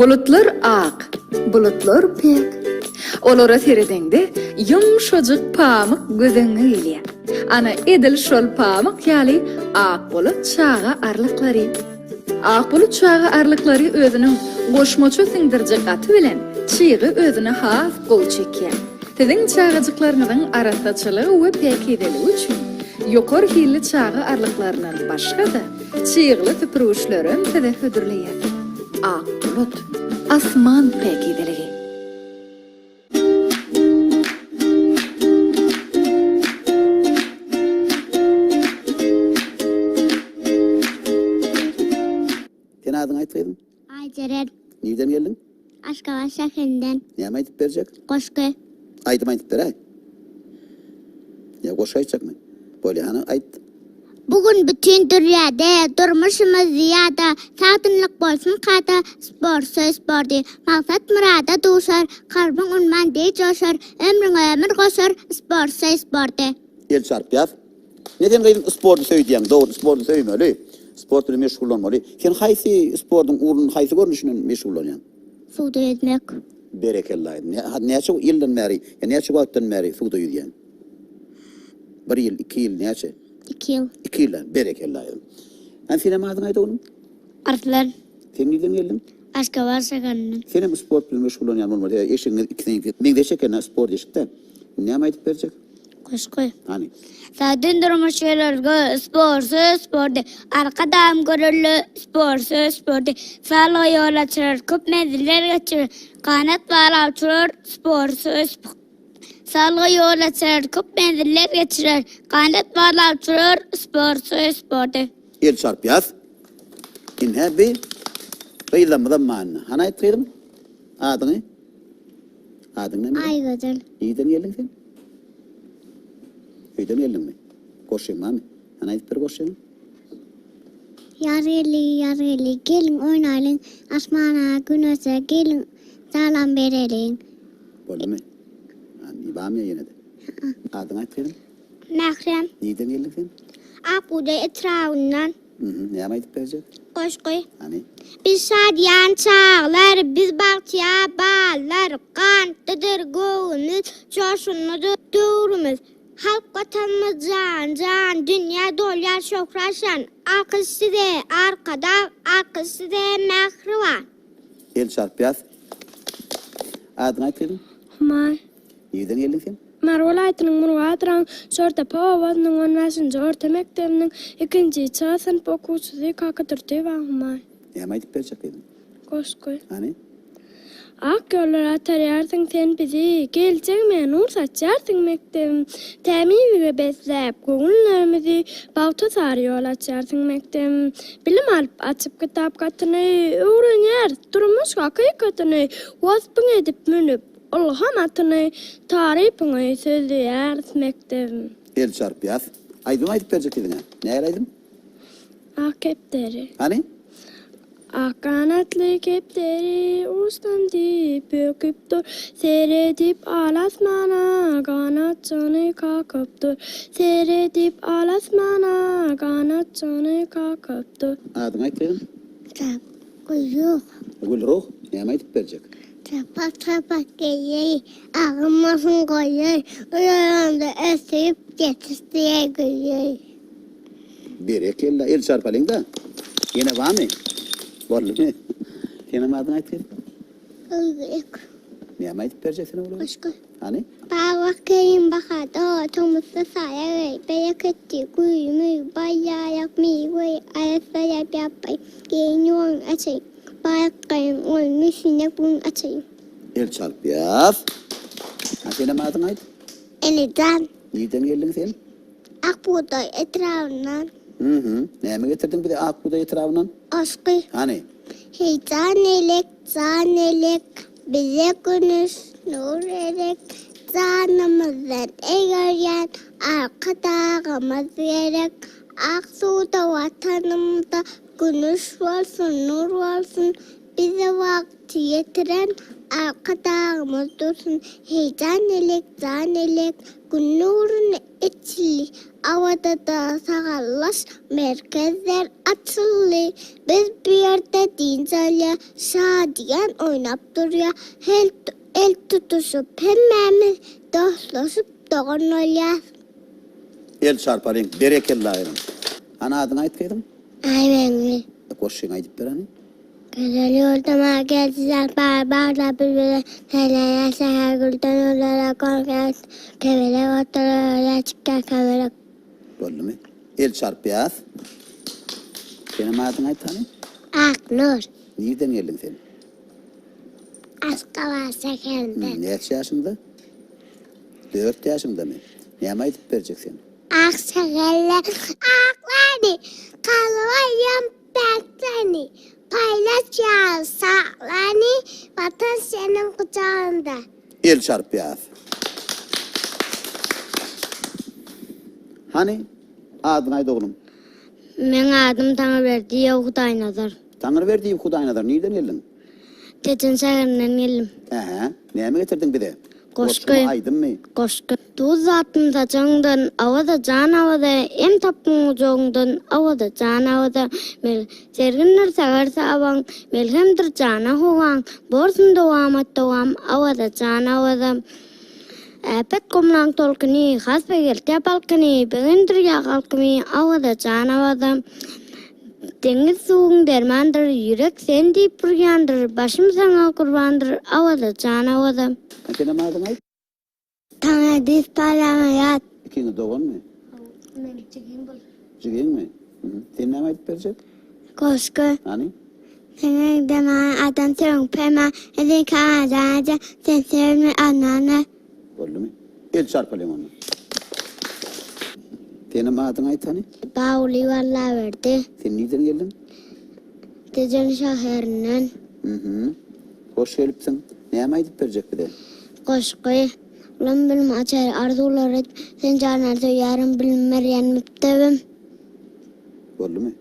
Bulutlar ak, bulutlar pek. Olara seredende yumşacık pamuk gözüňe gelýär. Ana edil şol pamuk ýaly ak bulut çağa arlyklary. Ak bulut çağa arlyklary özüniň goşmaçy siňdirjek gaty bilen çygy özüne has gol çekýär. Tiziň çağajyklarynyň arasaçylygy we pekideligi üçin ýokary hilli çağa arlyklarynyň başga-da çygyly tüpürüşlerin tize hödürleýär. Ak bulut, asman pekideligi. Sen adın aytsaydın? Ayceren. Nereden geldin? Aşkabat şehrinden. Ne aytıp verecek? Koşku. Aydım aytıp ver ay. Ya koş aytacak mı? Böyle hanı ayt. Bugün bütün dünyada durmuşumuz ziyada satınlık bolsun kata spor söz spordi. Maksat murada duşar, karbon unman dey coşar, ömrün koşar spor söz spordi. El çarp yaz. Neden gaydın spordu söyleyeyim? Doğru spordu söyleme öyle. Sportla meşgul olma öyle. Sen haysi sportun uğrun haysi görünüşünün meşgul oluyorsun? Suda yüzmek. Berekellah. Ne çok yıldan beri, ne çok vakitten beri suda yüzüyorsun? Bir yıl, 2 yıl, ne çok? 2 yıl. 2 yıl, berekellah. Sen senin adın ayda onun? Artlar. Sen nereden geldin? Aşkabat şehrinden. Senin bu sportla meşgul oluyorsun olmadı. Eşin ikisini, ben de çekerken spor deşikten. Ne aytıp verecek? Koşku. Hani? Sadın durmuş yerlerge spor söz spordi. Arkadam görüllü spor söz spordi. Sağlığa yol açılır, köp menziller geçirir. Kanat bağlavçılır spor söz spordi. Sağlığa yol açılır, köp menziller geçirir. Kanat bağlavçılır spor söz spordi. El çarp yaz. İnhe bir kıyılanmadan mağanına. Hani aytsaydın? Adını? Adın ne mi? Ay gözün. İyiden geldin sen? İyiden geldin mi? Koşayım mami. Hani aytıp bir koşayım. Yareli gelin oynayın. Asmana güneşe gelin. Salam verelim. Böyle mi? Hani bağım ya yine de. Adın aytsaydın? Mekrem. İyiden geldin sen? Apuda etrafından. Ne aytıp verecek? Koşku. Hani? Biz şadiyan çağlar, biz bahçeye bağlar, kantıdır göğümüz, coşunmudur durumuz. Halk vatanımız can, dünya dolyar şokraşan, arkası de arkada, arkası de mehrivan. El çarp yaz. Adın aytsaydın? Humay. İyiden geldin sen? Marwalaytının murwatran sorta pawawadның onnaşynjy orta mekdebiniň ikinji çağ sınıf okuwçysy kakatyrdy wa humay. Ne aytıp verecek dedim. Koşku. Hani? Ak ýollar atarýarsyň sen bizi, geljek men ur saçýarsyň mekdebim. Tämiňige beslep, göňüllerimizi bawta sary ýol açýarsyň mekdebim. Bilim alyp açyp kitap gatyny öwrenýär, durmuş hakykatny wasbyň edip münüp Allah'ın atyny tarypyny sözleýär mekdebim. El çarp yaz. Aydın aytıp verecek dedin ha. Ne aydın? Ak kepderi. Hani? Ak kanatly kepderi ustam dip böküp dur. Seredip alasmana kanatçany kakıp dur. Seredip alasmana kanatçany kakıp dur. Adın aytsaydın? Koyuyor. Gül ruh. Ne aytıp verecek? Trapak geyiyor, ağımasın koyuyor, uyaranda esirip yetiştiğe koyuyor. Berekellah. El çarp alın da. Yine var mı? Var mı? Senin adın aytsaydın? Uyuyor. Ne aytıp verecek sana buraya? Başka. Hani? Bakayım bakada, tomuzda saya, beyak etti, kuyumu, bayayak miyi, ayasaya yapay, giyiniyon açayım. Bakayım, olmuş yine bunu açayım. El çarp yaz. Ha senin adın ayt? Eniden, Nereden geldin sen? akbuğday etrafından, Ne mi getirdin bir de akbuda etrafından? aşkı. Hani? Hey canelek, bize güneş nur erek, canımızdan eğeryen, arkadağımız gerek, aksuda vatanımda güneş olsun, nur olsun, bize vakti yetiren, Arkadağımız dursun, heyecan elek, can elek, gün nurun içli, havada da sağallaş, merkezler açılı. Biz bir yerde dincelya, şadiyen oynap duruyor, el tutuşup, hemmemiz dostlaşıp doğrulayız. El çarparın, berekella ayırın. Ana adını aytkaydın? Aynen. Koşun aydıp berani. Güzel yurduma geldiler, barbarla birbirine neler seher gülden onlara korkar. Kevele oturur, çıkar kamera. Bollu mu? El çarpıyaz. Senin adını aytani? Aknur, Nereden geldin sen? Askava Seker'den. Neçe yaşında? 4 yaşında mı? Neyme aytıp vereceksin? Aksekerler, aklani, kalvayam bekleni. Paylaş saklani, vatan senin kucağında. El çarpıyaz. Hani? Adını aydı oğlum. Men adım Tanrıverdi Yavuk'tay nazar. Tanrı verdiği Kudaynadır. Nereden geldin? Tetin Seker'den geldim. Neyme getirdin bir de? Koşkay. Aydın mı? Koşku. Tuz zatın saçыңdan, avada can avada, em tapın ucağından, avada can avada. Mel serginler sagarsa avan, melhemdir cana hoğan, borsun devamat devam, avada can avada. Pet komlang tolkini, hasbe gelte balkini, begindir yakalkimi, avada can avada. Deniz suğun dermandır, yürek sen deyip duryandır, başım sana kurbandır, avada can avada. Senin adını ayt. Tanrı diz parlamayat. İkini doğan mı? Cigin mi? Sen neyme aytıp verecek? Koşku. Hani? Senin dema adam sürün pema. Edin kağıdaca sen sevmi anana. Bollu mu? El çarpalım onu. Senin adını ayt hani? Bağlı valla verdi. Sen nereden geldin? Tecen şehrinden. Hoş gelipsin. Neyme aytıp verecek bir de? Koşku. Ulan bilim açar arzular et. Sen canarda yarın bilinmer yenmiptevim. Bollu mu?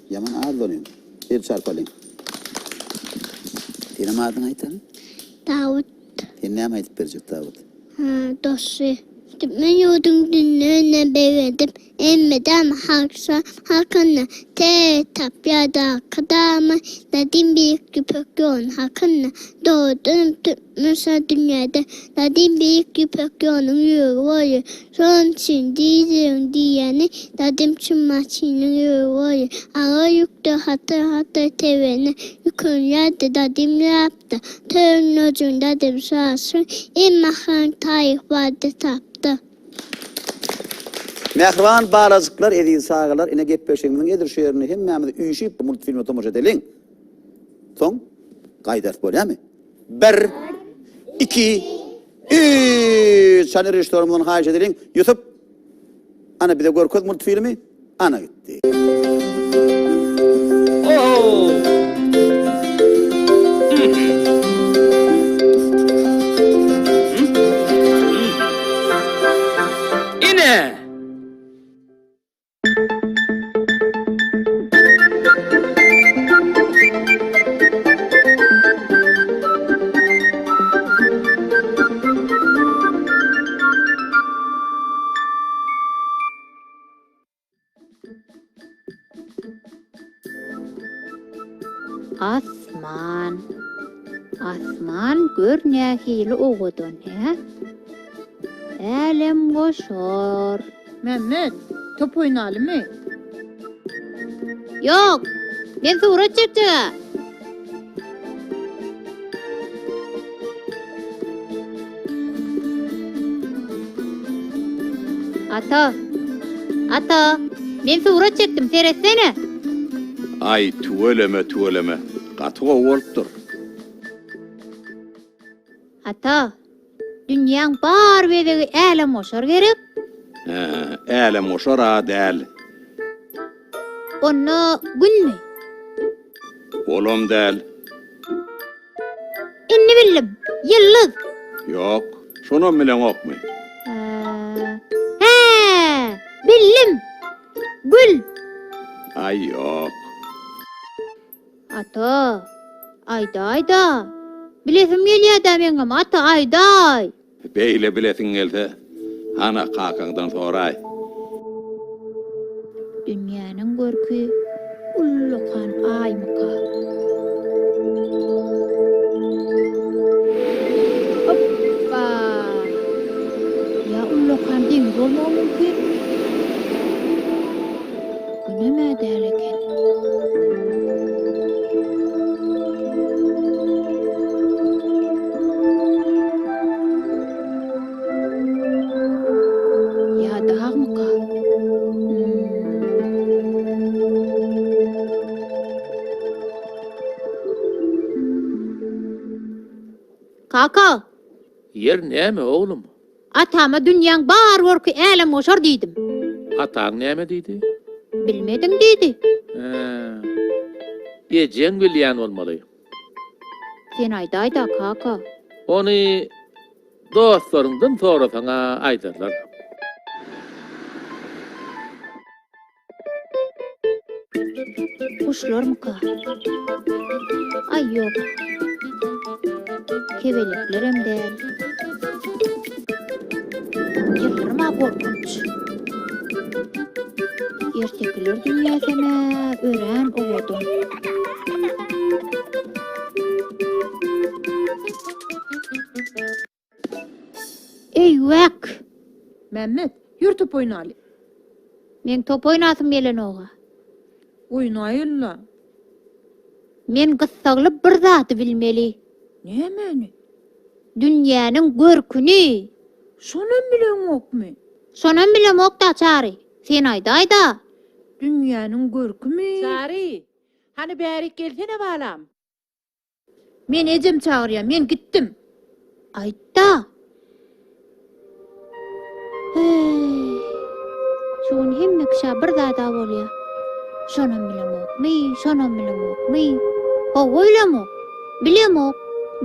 Yaman ağır donuyor. El çarpalım. Senin adını ayt hani? Davut. Sen neyme aytıp verecek Davut? Dostu. Ben yurdum dinlerine beğendim. Emmeden haksa hakkında te tapyada kadama nadim büyük yüpek yoğun hakkında doğdum tutmuşsa dünyada nadim büyük yüpek yoğunun yürü var son için diyeceğim diyeni nadim çımmaçının yürü var ağa yüktü hatta tevene yükün yerde nadim yaptı törün ucun nadim sağsın immahan tayık vardı taptı. Mehriban balazıklar edin sağlar ine gep peşinden edir şehrini hemmemiz üyüşüp multfilme tomosha edelim. Son gaydart bolya mı? 1 2 3 Şanır restoranından hayiş edelim. YouTube ana bir de görköz multfilmi ana gitti. Oh! İne! Asman. Asman görnä hili oğudun he? Elem koşor. Mehmet, top oynayalım mı? Yok. Ben surat çekti. Ata. Ben surat çektim. Seyretsene. Ay tuveleme. Qatığa olupdur. Ata. Dünyanın bar bedegi elem koşor gerek. Elem oşar adel. Onu gün mü? Olum del. İnni bildim. Yıldız. Yok. Şunu bilen okmu. He, bildim. Gül. Ay yok. Ata. Ayda. Bilesim gelýär da meňem ata aýday. Beýle bilesin gelse, ana kakaňdan soraý. Dünýäniň görki ullukan aýmyka. Hoppa. Ya ullukan diň bolmagy mümkin. Bu näme däleken? Ya dağmyka? Kaka, Yer näme oğlum? atama dünýäň bar görki äle moşar diýdim. Ataň näme diýdi? Bilmediň diýdi. Ejeň bilýän bolmaly. Sen aýdaý da kaka. Ony dostlaryňdan sonra sana aýdarlar. Kuşlarmyka? Ay yok. Kebeleklerim däl. Yıllarıma korkunç. Ertekler dünyasına ören oğudum. Eyvak! Mehmet, yürü top oynaly. Men top oynasım gelen oğa. Oynayılla. Men gyssagylyp bir zaty bilmeli. Nämäni? Dünýäniň görküni. Şonun bilen okmy? Şonam bilen okda çary. Sen aýdaý da. Dünýäniň görkümi? Sari, hani bärik gelsene balam. Men ejem çagyrýar, men gitdim. Aýtda. Şoň hemme kişa bir zada bolýar. Şonam bilen okmy, şonam bilen okmy. O oýlamo. Bilemok.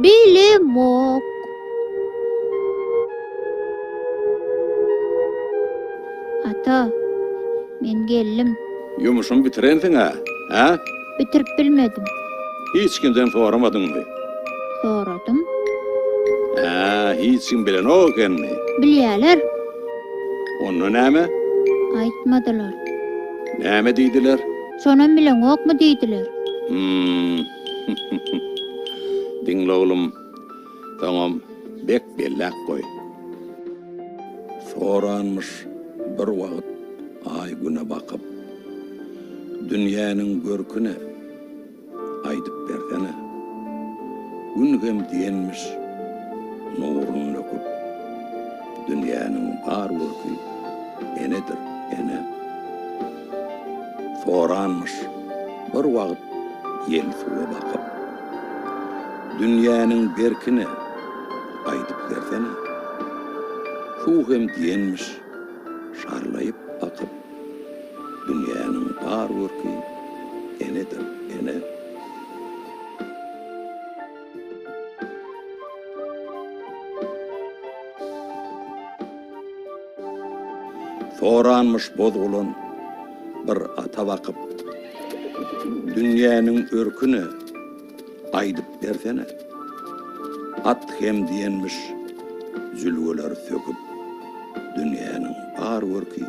Bilemok. Ata, men geldim. Yumuşun bitirensin ha? Bitirip bilmedim. Hiç kimden soramadyňmy? Soradım. Hiç kim bilen o ekenmi? Bilýärler, Onu näme? aýtmadylar. Näme diýdiler? Şonam bilen okmy diýdiler. Dinle oğlum. Tamam, bek bellak koy. Soranmış bir wagt ay güne bakıp, dünýäniň görküne aýdyp bersene. Gün hem diýenmiş, nuruny löküp, dünýäniň bar görki enedir, ene. Soranmış bir wagt yel suwa bakıp, dünýäniň berkine aýdyp bersene. Şu hem diýenmiş, şarlaýyp bakyp, dünýäniň bar görki enedir, ene. Soranmış bozulan bir ata bakyp, dünýäniň örküne aýdyp bersene. At hem diýenmiş, zülgeler söküp, dünýäniň bar görki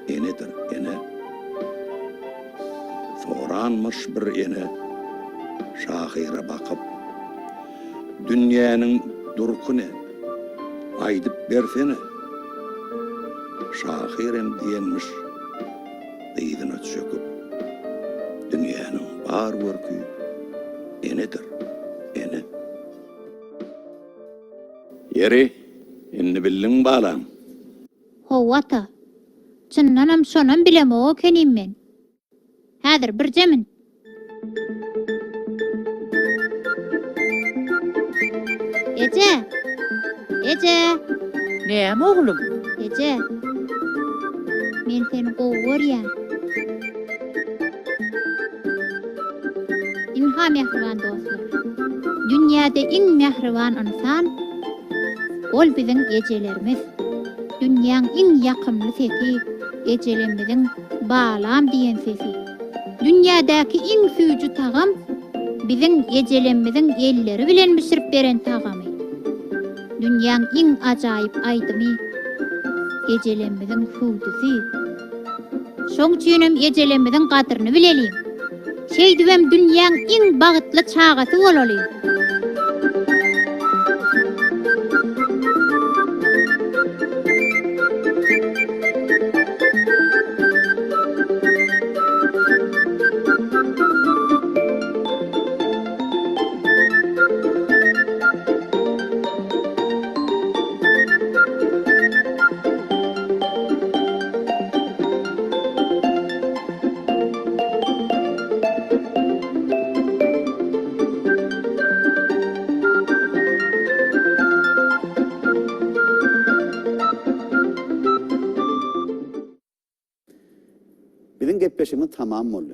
enedir, ene. Soranmış bir ene, şahyra bakyp, dünýäniň durkune aýdyp bersene. Şahyrem diýenmiş, beýdine çöküp, dünýäniň bar görki enedir, ene. Yeri, inni bildin balam. Howata. Çynnanam şonam bilemok ekenim men. Häzir bir jemin. Ece. Ece. Näme oğlum? Ece. Men seni gowurýan. Inha mehriban dostlar. Dünýäde iň mehriban insan ol biziň ejelerimiz. Dünýäň iň ýakymly sesi ejelerimiziň balam diýen sesi. Dünýädäki iň süýjü tagam Biziň ejelemizin elleri bilen pişirip beren tagamy. Dünýäň iň ajaýyp aýdymy. Ejelemizin hudusy. Şoň üçinem ejelemizin gadyryny bilelim. Şeýdibem dünýäň iň bagytly çagasy bolaly. Bizim gepleşimiz tamam oldu.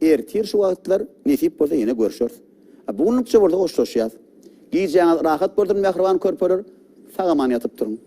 Ertir şu vakitler nesip bolsa yine görüşür. Bugunlukça burada hoşlaşýar. Giyeceğiniz rahat boldur, mehriban körpeler, sagaman yatıp durun.